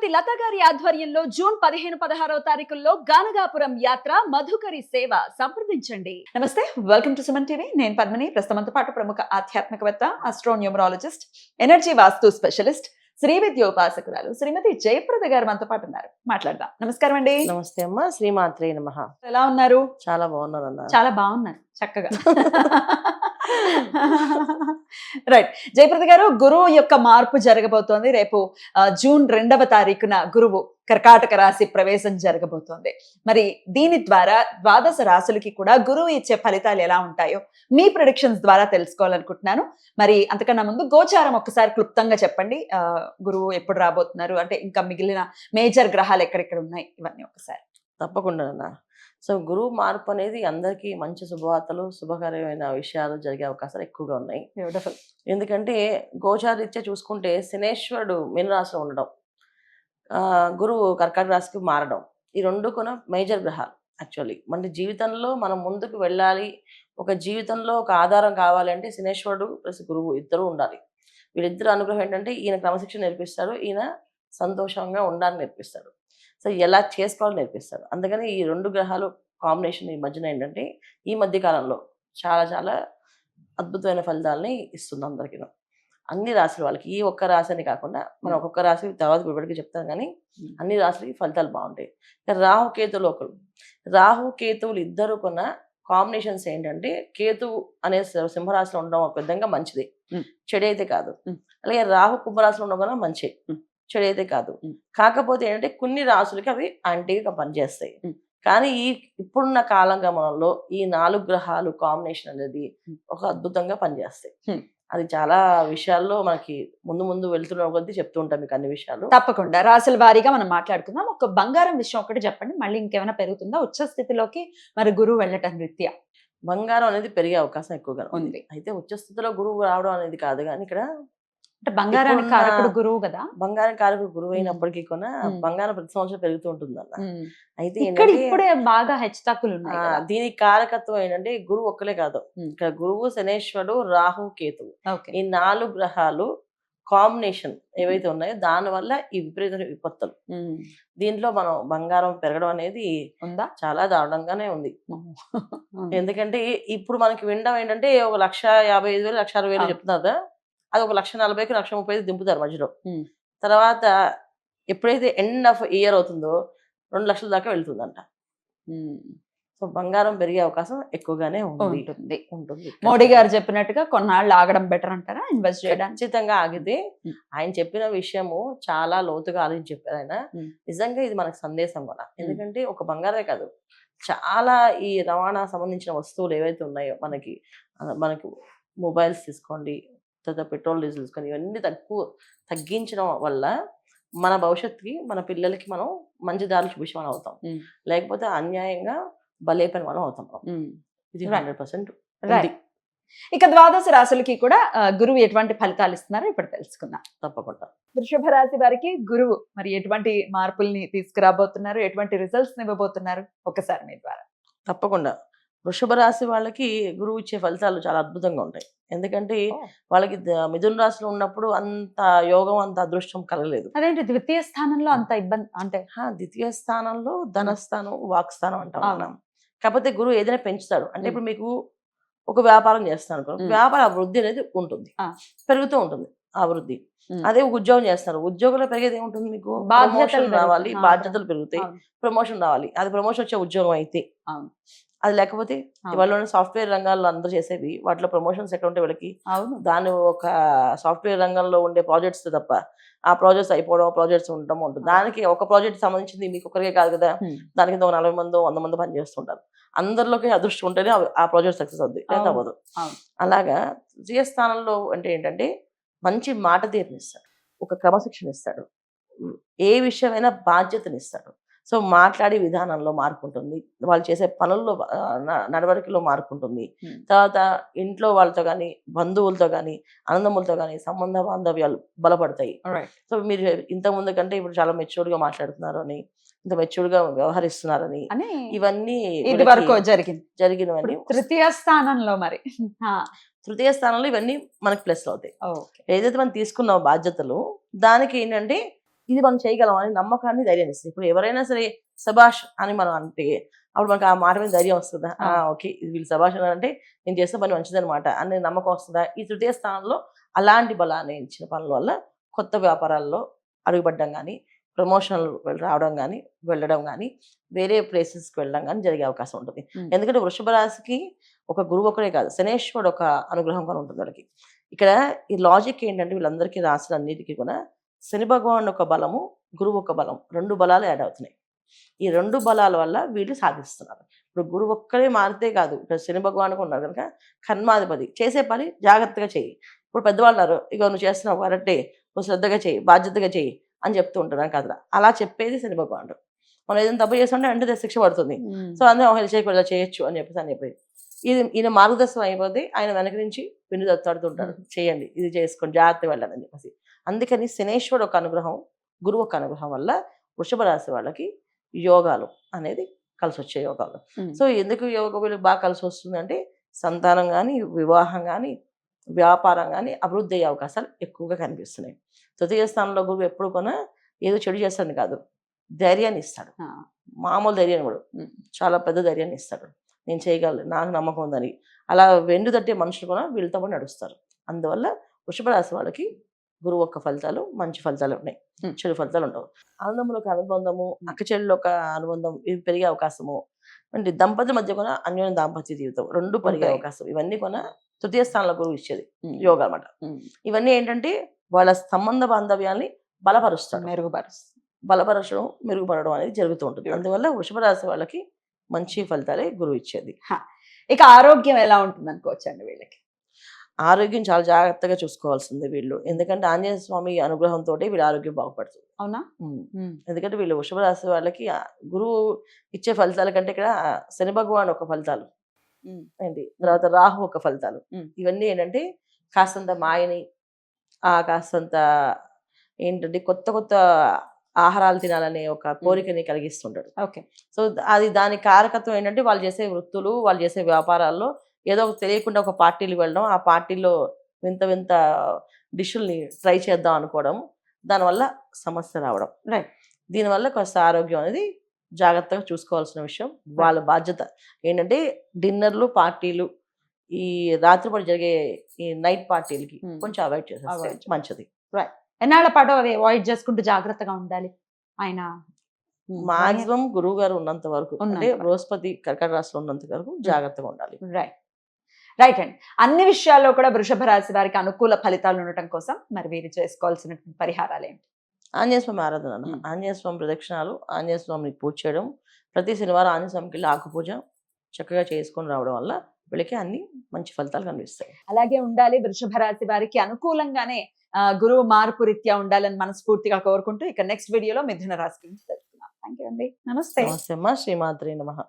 శ్రీమతి లత గారి ఆధ్వర్యంలో జూన్ 15-16 తారీఖుల్లో గానగాపురం యాత్ర మధుకరి సేవ సంప్రదించండి. నమస్తే, వెల్కమ్ టు సుమన్ టీవీ. నేను పద్మిని. ప్రస్తుతంతో పాటు ప్రముఖ ఆధ్యాత్మికవేత్త, ఆస్ట్రోన్యూమరాలజిస్ట్, ఎనర్జీ వాస్తు స్పెషలిస్ట్, శ్రీ విద్యోపాసకురాలు శ్రీమతి జయప్రద గారు మనతో పాటు ఉన్నారు. మాట్లాడదాం. నమస్కారం అండి. నమస్తే అమ్మా. శ్రీమాత్రే నమః. ఎలా ఉన్నారు? చాలా బాగున్నారు అన్న. చాలా బాగున్నారు, చక్కగా. రైట్ జయప్రద గారు, గురువు యొక్క మార్పు జరగబోతోంది. రేపు జూన్ 2వ తారీఖున గురువు కర్కాటక రాశి ప్రవేశం జరగబోతోంది. మరి దీని ద్వారా ద్వాదశ రాశులకి కూడా గురువు ఇచ్చే ఫలితాలు ఎలా ఉంటాయో మీ ప్రెడిక్షన్స్ ద్వారా తెలుసుకోవాలనుకుంటున్నాను. మరి అంతకన్నా ముందు గోచారం ఒక్కసారి క్లుప్తంగా చెప్పండి. గురువు ఎప్పుడు రాబోతున్నారు, అంటే ఇంకా మిగిలిన మేజర్ గ్రహాలు ఎక్కడెక్కడ ఉన్నాయి, ఇవన్నీ ఒకసారి. తప్పకుండా అన్న. సో గురువు మార్పు అనేది అందరికీ మంచి శుభవార్తలు, శుభకరమైన విషయాలు జరిగే అవకాశాలు ఎక్కువగా ఉన్నాయి. బ్యూటిఫుల్. ఎందుకంటే గోచారీత్యా చూసుకుంటే శనేశ్వరుడు మీనరాశిలో ఉండడం, గురువు కర్కాటక రాశికి మారడం, ఈ రెండు కూడా మేజర్ గ్రహాలు. యాక్చువల్లీ మన జీవితంలో మనం ముందుకు వెళ్ళాలి, ఒక జీవితంలో ఒక ఆధారం కావాలి అంటే శనేశ్వరుడు ప్లస్ గురువు ఇద్దరు ఉండాలి. వీళ్ళిద్దరు అనుగ్రహం ఏంటంటే ఈయన క్రమశిక్షణ నేర్పిస్తాడు, ఈయన సంతోషంగా ఉండాలని నేర్పిస్తాడు. సో ఎలా చేసుకోవాలని నేర్పిస్తాడు. అందుకని ఈ రెండు గ్రహాలు కాంబినేషన్ ఈ మధ్యన ఏంటంటే ఈ మధ్య కాలంలో చాలా చాలా అద్భుతమైన ఫలితాలని ఇస్తుంది అందరికీ, అన్ని రాశుల వాళ్ళకి. ఈ ఒక్క రాశి అని కాకుండా మనం ఒక్కొక్క రాశి తర్వాత ఇప్పటికీ చెప్తాం, కానీ అన్ని రాశులకి ఫలితాలు బాగుంటాయి. రాహుకేతువులు ఒకరు, రాహుకేతువులు ఇద్దరు కొన్న కాంబినేషన్స్ ఏంటంటే కేతువు అనే సింహరాశిలో ఉండడం ఒక విధంగా మంచిది, చెడైతే కాదు. అలాగే రాహు కుంభరాశిలో ఉండడం కూడా మంచి, చెడైతే కాదు. కాకపోతే ఏంటంటే కొన్ని రాశులకి అవి యాంటీగా పనిచేస్తాయి. కానీ ఇప్పుడున్న కాలగమనంలో ఈ 4 గ్రహాలు కాంబినేషన్ అనేది ఒక అద్భుతంగా పనిచేస్తాయి. అది చాలా విషయాల్లో మనకి ముందు ముందు వెళ్తున్న కొద్దీ చెప్తూ ఉంటాం మీకు అన్ని విషయాలు. తప్పకుండా రాశుల వారీగా మనం మాట్లాడుకుందాం. ఒక బంగారం విషయం ఒకటి చెప్పండి, మళ్ళీ ఇంకేమైనా పెరుగుతుందా ఉచ్చ స్థితిలోకి మరి గురువు వెళ్ళటం రీత్యా? బంగారం అనేది పెరిగే అవకాశం ఎక్కువగా ఉంది. అయితే ఉచ్చ స్థితిలో గురువు రావడం అనేది కాదు, కానీ ఇక్కడ అంటే బంగారానికి కారకుడు గురువు కదా. బంగారం కారకుడు గురువు అయినప్పటికీ కూడా బంగారం ప్రతి సంవత్సరం పెరుగుతూ ఉంటుంది అన్న. అయితే ఇప్పుడే బాగా హెచ్చుతగ్గులు ఉన్నాయి. దీనికి కారకత్వం ఏంటంటే గురువు ఒక్కలే కాదు, ఇక్కడ గురువు, శనేశ్వరుడు, రాహు, కేతువు, ఈ 4 గ్రహాలు కాంబినేషన్ ఏవైతే ఉన్నాయో దాని వల్ల ఈ విపరీత విపత్తులు. దీంట్లో మనం బంగారం పెరగడం అనేది ఉందా, చాలా దారుణంగానే ఉంది. ఎందుకంటే ఇప్పుడు మనకి వినడం ఏంటంటే 1,55,000 1,60,000 చెప్తున్నారు, అది 1,40,000 1,30,000 దింపుతారు మధ్యలో. తర్వాత ఎప్పుడైతే ఎండ్ ఆఫ్ ఇయర్ అవుతుందో 2 లక్షల దాకా వెళ్తుందంట. సో బంగారం పెరిగే అవకాశం ఎక్కువగానే ఉంటుంది. మోడీ గారు చెప్పినట్టుగా కొన్నాళ్ళు ఆగడం బెటర్ అంటారా ఇన్వెస్ట్ చేయడానికి? ఖచ్చితంగా ఆగితే. ఆయన చెప్పిన విషయము చాలా లోతుగా ఆలోచించి చెప్పారు ఆయన. నిజంగా ఇది మనకు సందేశం కూడా. ఎందుకంటే ఒక బంగారే కాదు, చాలా ఈ రవాణా సంబంధించిన వస్తువులు ఏవైతే ఉన్నాయో మనకి మొబైల్స్ తీసుకోండి, తర్వాత పెట్రోల్ డీజిల్ తీసుకొని, ఇవన్నీ తగ్గించడం వల్ల మన భవిష్యత్తుకి మన పిల్లలకి మనం మంచి దారి చూపించే మనం అవుతాం, లేకపోతే అన్యాయంగా బలైపోయిన మనం అవుతాం. ఇది 100%. ఇక ద్వాదశ రాశులకి కూడా గురువు ఎటువంటి ఫలితాలు ఇస్తున్నారో ఇప్పుడు తెలుసుకుందాం. తప్పకుండా. వృషభ రాశి వారికి గురువు మరి ఎటువంటి మార్పుల్ని తీసుకురాబోతున్నారు, ఎటువంటి రిజల్ట్స్ ఇవ్వబోతున్నారు ఒకసారి మీ ద్వారా? తప్పకుండా. వృషభ రాశి వాళ్ళకి గురువు ఇచ్చే ఫలితాలు చాలా అద్భుతంగా ఉంటాయి. ఎందుకంటే వాళ్ళకి మిథున రాశిలో ఉన్నప్పుడు అంత యోగం, అంత అదృష్టం కలగలేదు. అదేంటి ద్వితీయ స్థానంలో అంత ఇబ్బంది? అంటే ద్వితీయ స్థానంలో ధనస్థానం, వాక్స్థానం అంటాం మనం. కాకపోతే గురువు ఏదైనా పెంచుతాడు. అంటే ఇప్పుడు మీకు ఒక వ్యాపారం చేస్తాను, వ్యాపార అభివృద్ధి అనేది ఉంటుంది, పెరుగుతూ ఉంటుంది అభివృద్ధి. అదే ఉద్యోగం చేస్తారు, ఉద్యోగంలో పెరిగేది ఏముంటుంది, మీకు ప్రమోషన్ రావాలి, బాధ్యతలు పెరుగుతాయి, ప్రమోషన్ రావాలి. అది ప్రమోషన్ వచ్చే ఉద్యోగం అయితే, అది లేకపోతే ఇవాళ సాఫ్ట్వేర్ రంగాల్లో అందరూ చేసేవి వాటిలో ప్రమోషన్స్ ఎక్కడ ఉంటే వీళ్ళకి దాని ఒక సాఫ్ట్వేర్ రంగంలో ఉండే ప్రాజెక్ట్స్ తప్ప ఆ ప్రాజెక్ట్స్ అయిపోవడం, ప్రాజెక్ట్స్ ఉండడం ఉంటుంది. దానికి ఒక ప్రాజెక్ట్ సంబంధించింది మీకు ఒకరికే కాదు కదా, దానికి 40 మంది 100 మంది పని చేస్తుంటారు. అందరిలోకి అదృష్టం ఉంటేనే ఆ ప్రాజెక్ట్ సక్సెస్ అవుతుంది, లేదా అవ్వదు. అలాగా ద్వితీయ స్థానంలో అంటే ఏంటంటే మంచి మాట తీరునిస్తాడు, ఒక క్రమశిక్షణ ఇస్తాడు, ఏ విషయమైనా బాధ్యతనిస్తాడు. సో మాట్లాడే విధానంలో మార్పు ఉంటుంది, వాళ్ళు చేసే పనుల్లో నడవడికలో మార్పు ఉంటుంది. తర్వాత ఇంట్లో వాళ్ళతో కానీ, బంధువులతో కానీ, అన్నదమ్ములతో కానీ సంబంధ బాంధవ్యాలు బలపడతాయి. సో మీరు ఇంతకుముందు కంటే ఇప్పుడు చాలా మెచ్యూర్డ్ గా మాట్లాడుతున్నారు అని, ఇంత మెచ్యూర్డ్ గా వ్యవహరిస్తున్నారని, ఇవన్నీ ఇది వరకు జరిగినవన్నీ తృతీయ స్థానంలో. మరి తృతీయ స్థానంలో ఇవన్నీ మనకి ప్లస్ అవుతాయి. ఏదైతే మనం తీసుకున్నాం బాధ్యతలు, దానికి ఏంటంటే ఇది మనం చేయగలం అని నమ్మకాన్ని ధైర్యాన్ని ఇస్తుంది. ఇప్పుడు ఎవరైనా సరే సబాష్ అని మనం అంటే అప్పుడు మనకు ఆ మాట మీద ధైర్యం వస్తుందా, ఓకే ఇది వీళ్ళు సబాష్ అని అంటే నేను చేసిన పని మంచిదనమాట అనే నమ్మకం వస్తుందా. ఈ తృతీయ స్థానంలో అలాంటి బలాన్ని ఇచ్చిన పనుల వల్ల కొత్త వ్యాపారాల్లో అడుగుపడ్డం కానీ, ప్రమోషన్లు రావడం కానీ, వెళ్ళడం కానీ, వేరే ప్లేసెస్కి వెళ్ళడం కానీ జరిగే అవకాశం ఉంటుంది. ఎందుకంటే వృషభ రాశికి ఒక గురువు ఒకడే కాదు, శనేశ్వరుడు ఒక అనుగ్రహం కూడా ఉంటుంది వాళ్ళకి. ఇక్కడ ఈ లాజిక్ ఏంటంటే వీళ్ళందరికీ రాశులన్నిటికీ కూడా శని భగవానుడు ఒక బలము, గురువు ఒక బలం, 2 బలాలు యాడ్ అవుతున్నాయి. ఈ 2 బలాల వల్ల వీళ్ళు సాధిస్తున్నారు. ఇప్పుడు గురువు ఒక్కడే మారితే కాదు, ఇక్కడ శని భగవానుడు ఉన్నారు కనుక కర్మాధిపతి, చేసే పని జాగ్రత్తగా చెయ్యి. ఇప్పుడు పెద్దవాళ్ళు అన్నారు, ఇక నువ్వు చేస్తున్నావు కరెక్టే, నువ్వు శ్రద్ధగా చెయ్యి, బాధ్యతగా చెయ్యి అని చెప్తూ ఉంటారు కదా. అలా చెప్పేది శని భగవానుడు. మనం ఏదైనా తప్పు చేస్తుంటే అంటే శిక్ష పడుతుంది. సో అందులో చేయకూడదు, చేయొచ్చు అని చెప్పేది. ఈయన మార్గదర్శనం అయిపోతే ఆయన వెనక నుంచి విను దత్తాడుతుంటాడు, చేయండి, ఇది చేసుకోండి, జాగ్రత్త వెళ్ళాలని చెప్పేసి. అందుకని శనేశ్వరుడు ఒక అనుగ్రహం, గురువు ఒక అనుగ్రహం వల్ల వృషభ రాశి వాళ్ళకి యోగాలు అనేది కలిసి వచ్చే యోగాలు. సో ఎందుకు యోగ వీళ్ళకి బాగా కలిసి వస్తుంది అంటే సంతానం కానీ, వివాహం కానీ, వ్యాపారం కానీ అభివృద్ధి అయ్యే అవకాశాలు ఎక్కువగా కనిపిస్తున్నాయి. తృతీయ స్థానంలో గురువు ఎప్పుడు కూడా ఏదో చెడు చేస్తాడని కాదు, ధైర్యాన్ని ఇస్తాడు. మామూలు ధైర్యాన్ని కూడా చాలా పెద్ద ధైర్యాన్ని ఇస్తాడు. నేను చేయగలను, నాకు నమ్మకం ఉందని. అలా వెండు తట్టే మనుషులు కూడా వీళ్ళతో కూడా నడుస్తారు. అందువల్ల వృషభ రాశి వాళ్ళకి గురువు యొక్క ఫలితాలు మంచి ఫలితాలు ఉన్నాయి, చెడు ఫలితాలు ఉండవు. అన్నదమ్ముల ఒక అనుబంధము, అక్క చెల్లెల ఒక అనుబంధం ఇవి పెరిగే అవకాశము, అంటే దంపతుల మధ్య కూడా అన్యోన్య దాంపత్య జీవితం 2 పెరిగే అవకాశం, ఇవన్నీ కూడా తృతీయ స్థానంలో గురువు ఇచ్చేది యోగా అనమాట. ఇవన్నీ ఏంటంటే వాళ్ళ సంబంధ బాంధవ్యాల్ని బలపరుస్తాడు, బలపరచడం, మెరుగుపడడం అనేది జరుగుతూ ఉంటుంది. అందువల్ల వృషభ రాశి వాళ్ళకి మంచి ఫలితాలే గురువు ఇచ్చేది. ఇక ఆరోగ్యం ఎలా ఉంటుంది అనుకోవచ్చండి వీళ్ళకి? ఆరోగ్యం చాలా జాగ్రత్తగా చూసుకోవాల్సింది వీళ్ళు. ఎందుకంటే ఆంజనేయ స్వామి అనుగ్రహంతో వీళ్ళ ఆరోగ్యం బాగుపడుతుంది. అవునా? ఎందుకంటే వీళ్ళు వృషభ రాశి వాళ్ళకి గురువు ఇచ్చే ఫలితాల కంటే ఇక్కడ శని భగవాన్ ఒక ఫలితాలు ఏంటి, తర్వాత రాహు ఒక ఫలితాలు, ఇవన్నీ ఏంటంటే కాస్తంత మాయని, కాస్తంత ఏంటంటే కొత్త కొత్త ఆహారాలు తినాలనే ఒక కోరికని కలిగిస్తుంటాడు. ఓకే. సో అది దాని కారకత్వం ఏంటంటే వాళ్ళు చేసే వృత్తులు, వాళ్ళు చేసే వ్యాపారాల్లో ఏదో తెలియకుండా ఒక పార్టీలు వెళ్ళడం, ఆ పార్టీలో వింత వింత డిష్ల్ని ట్రై చేద్దాం అనుకోవడం, దానివల్ల సమస్య రావడం. దీనివల్ల కాస్త ఆరోగ్యం అనేది జాగ్రత్తగా చూసుకోవాల్సిన విషయం. వాళ్ళ బాధ్యత ఏంటంటే డిన్నర్లు, పార్టీలు, ఈ రాత్రిపూట జరిగే ఈ నైట్ పార్టీలకి కొంచెం అవాయిడ్ చేసేస్తే మంచిది. ఎన్నాళ్ళ పాటు అవి అవాయిడ్ చేసుకుంటూ జాగ్రత్తగా ఉండాలి? ఆయన మాక్సిమం గురువు గారు ఉన్నంత వరకు, అంటే బృహస్పతి కర్కాటక రాశిలో ఉన్నంత వరకు జాగ్రత్తగా ఉండాలి. రైట్ అండి. అన్ని విషయాల్లో కూడా వృషభ రాశి వారికి అనుకూల ఫలితాలు ఉండటం కోసం మరి వీరు చేసుకోవాల్సినటువంటి పరిహారాలు ఏంటి? ఆంజనేయ స్వామి ఆరాధన, ఆంజనేయ స్వామి ప్రదక్షిణాలు, ఆంజనేయ స్వామిని పూజ చేయడం, ప్రతి శనివారం ఆంజనేయ స్వామికి వెళ్ళి ఆకు పూజ చక్కగా చేసుకొని రావడం వల్ల వీళ్ళకి అన్ని మంచి ఫలితాలు కనిపిస్తాయి. అలాగే ఉండాలి. వృషభ రాశి వారికి అనుకూలంగానే గురువు మార్పు రీత్యా ఉండాలని మనస్ఫూర్తిగా కోరుకుంటూ ఇక నెక్స్ట్ వీడియోలో మిథున రాశి గురించి తెలుసుకుందాం. థ్యాంక్ యూ అండి. నమస్తే. నమస్తే అమ్మా. శ్రీమాత్రే నమః.